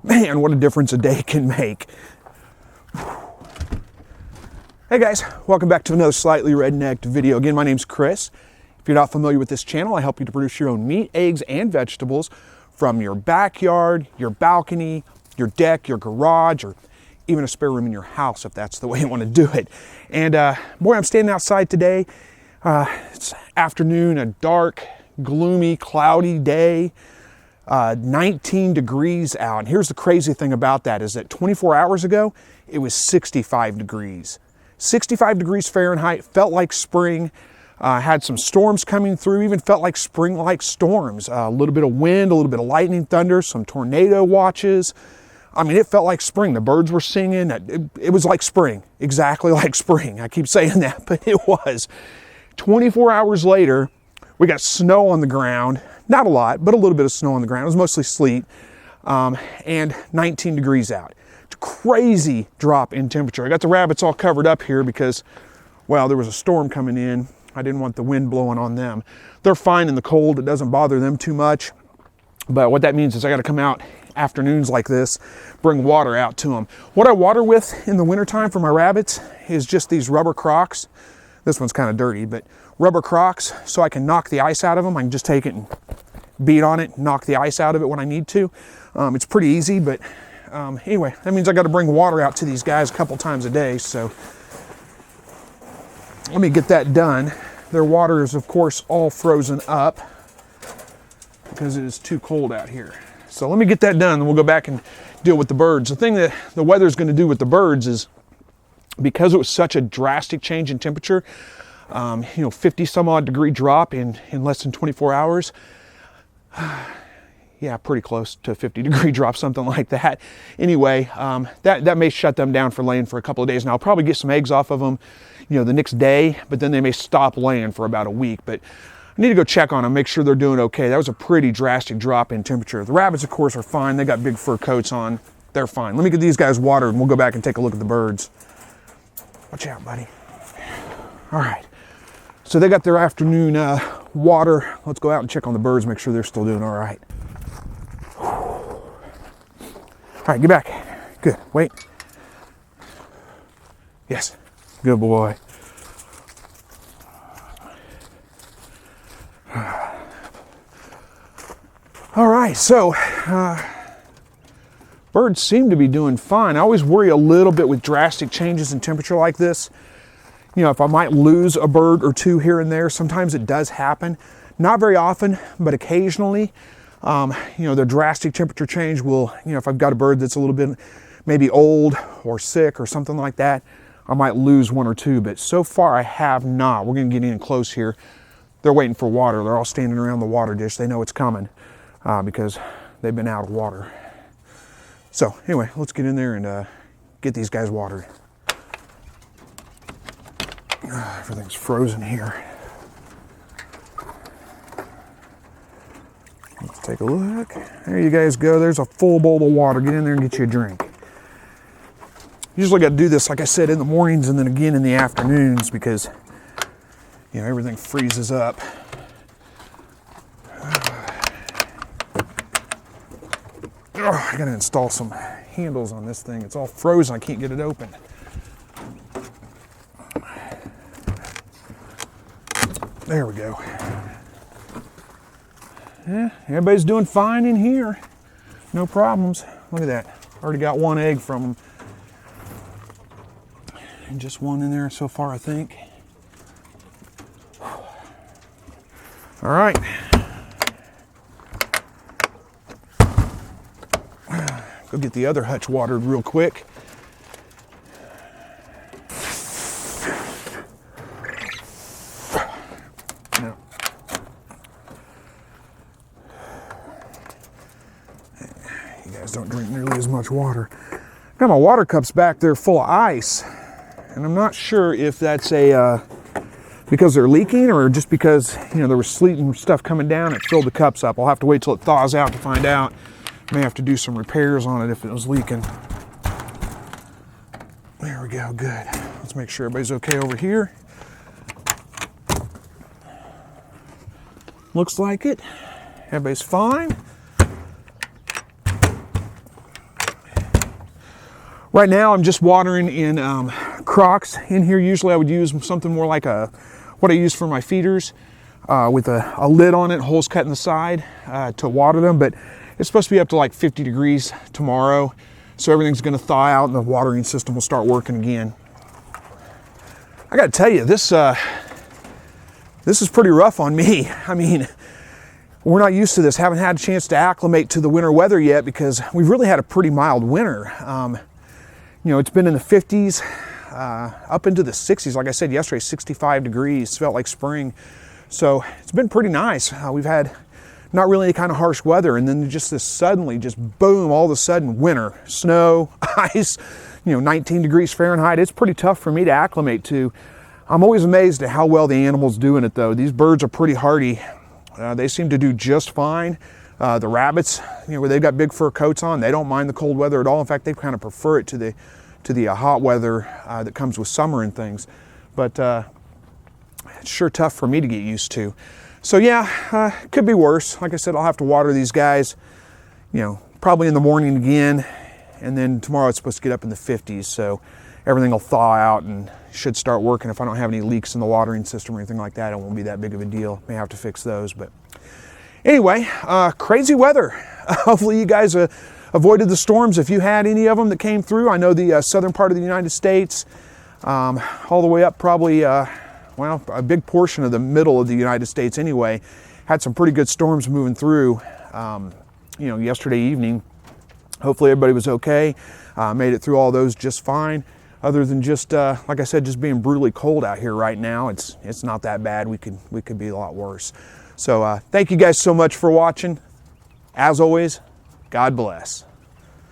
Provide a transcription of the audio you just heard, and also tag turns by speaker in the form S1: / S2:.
S1: Man, what a difference a day can make. Hey guys, welcome back to another Slightly Rednecked video. Again, my name's Chris. If you're not familiar with this channel, I help you to produce your own meat, eggs, and vegetables from your backyard, your balcony, your deck, your garage, or even a spare room in your house if that's the way you want to do it. And boy, I'm standing outside today. It's afternoon, a dark, gloomy, cloudy day. 19 degrees out. And here's the crazy thing about that is that 24 hours ago, it was 65 degrees. 65 degrees Fahrenheit, felt like spring. Had some storms coming through, even felt like spring-like storms. A little bit of wind, a little bit of lightning, thunder, some tornado watches. I mean, it felt like spring. The birds were singing. It was like spring, exactly like spring. I keep saying that, but it was. 24 hours later, we got snow on the ground. Not a lot, but a little bit of snow on the ground. It was mostly sleet, and 19 degrees out. It's a crazy drop in temperature. I got the rabbits all covered up here because, well, there was a storm coming in. I didn't want the wind blowing on them. They're fine in the cold. It doesn't bother them too much. But what that means is I got to come out afternoons like this, bring water out to them. What I water with in the wintertime for my rabbits is just these rubber Crocs. This one's kind of dirty, but rubber Crocs, so I can knock the ice out of them. I can just take it and beat on it, knock the ice out of it when I need to. It's pretty easy, but anyway, that means I got to bring water out to these guys a couple times a day. So let me get that done. Their water is, of course, all frozen up because it is too cold out here. So let me get that done, and we'll go back and deal with the birds. The thing that the weather is going to do with the birds is, because it was such a drastic change in temperature, 50 some odd degree drop in less than 24 hours. Yeah, pretty close to 50 degree drop, something like that. Anyway, that may shut them down for laying for a couple of days. Now I'll probably get some eggs off of them, the next day, but then they may stop laying for about a week. But I need to go check on them, make sure they're doing okay. That was a pretty drastic drop in temperature. The rabbits, of course, are fine. They got big fur coats on. They're fine. Let me get these guys watered and we'll go back and take a look at the birds. Watch out, buddy. All right. So they got their afternoon water. Let's go out and check on the birds, make sure they're still doing all right. All right, get back. Good. Wait. Yes. Good boy. All right, so birds seem to be doing fine. I always worry a little bit with drastic changes in temperature like this. If I might lose a bird or two here and there. Sometimes it does happen. Not very often, but occasionally. The drastic temperature change will, if I've got a bird that's a little bit maybe old or sick or something like that, I might lose one or two. But so far I have not. We're going to get in close here. They're waiting for water. They're all standing around the water dish. They know it's coming because they've been out of water. So anyway, let's get in there and get these guys watered. Everything's frozen here. Let's take a look. There you guys go. There's a full bowl of water. Get in there and get you a drink. Usually got to do this, like I said, in the mornings and then again in the afternoons because, everything freezes up. I got to install some handles on this thing. It's all frozen. I can't get it open. There we go. Yeah, everybody's doing fine in here. No problems. Look at that. Already got one egg from them. And just one in there so far, I think. All right. Go get the other hutch watered real quick. Don't drink nearly as much water. Got my water cups back there full of ice, and I'm not sure if that's because they're leaking or just because there was sleet and stuff coming down. It filled the cups up. I'll have to wait till it thaws out to find out. May have to do some repairs on it if it was leaking. There we go. Good. Let's make sure everybody's okay over here. Looks like it. Everybody's fine. Right now I'm just watering in crocks in here. Usually I would use something more like what I use for my feeders with a lid on it, holes cut in the side to water them, but it's supposed to be up to like 50 degrees tomorrow, so everything's going to thaw out and the watering system will start working again. I got to tell you, this is pretty rough on me. I mean, we're not used to this. Haven't had a chance to acclimate to the winter weather yet because we've really had a pretty mild winter. You know, it's been in the 50s, up into the 60s. Like I said yesterday, 65 degrees, felt like spring. So it's been pretty nice. We've had not really any kind of harsh weather, and then just this suddenly, just boom, all of a sudden, winter, snow, ice, you know, 19 degrees Fahrenheit. It's pretty tough for me to acclimate to. I'm always amazed at how well the animals do in it, though. These birds are pretty hardy. They seem to do just fine. The rabbits, you know, where they've got big fur coats on, they don't mind the cold weather at all. In fact, they kind of prefer it to the hot weather that comes with summer and things. But it's sure tough for me to get used to. So yeah, could be worse. Like I said, I'll have to water these guys, you know, probably in the morning again, and then tomorrow it's supposed to get up in the 50s, so everything will thaw out and should start working. If I don't have any leaks in the watering system or anything like that, it won't be that big of a deal. May have to fix those, but anyway, crazy weather. Hopefully you guys avoided the storms if you had any of them that came through. I know the southern part of the United States, all the way up probably, well, a big portion of the middle of the United States anyway, had some pretty good storms moving through, you know, yesterday evening. Hopefully everybody was okay, made it through all those just fine. Other than just, like I said, just being brutally cold out here right now. It's not that bad. We could be a lot worse. So thank you guys so much for watching. As always, God bless.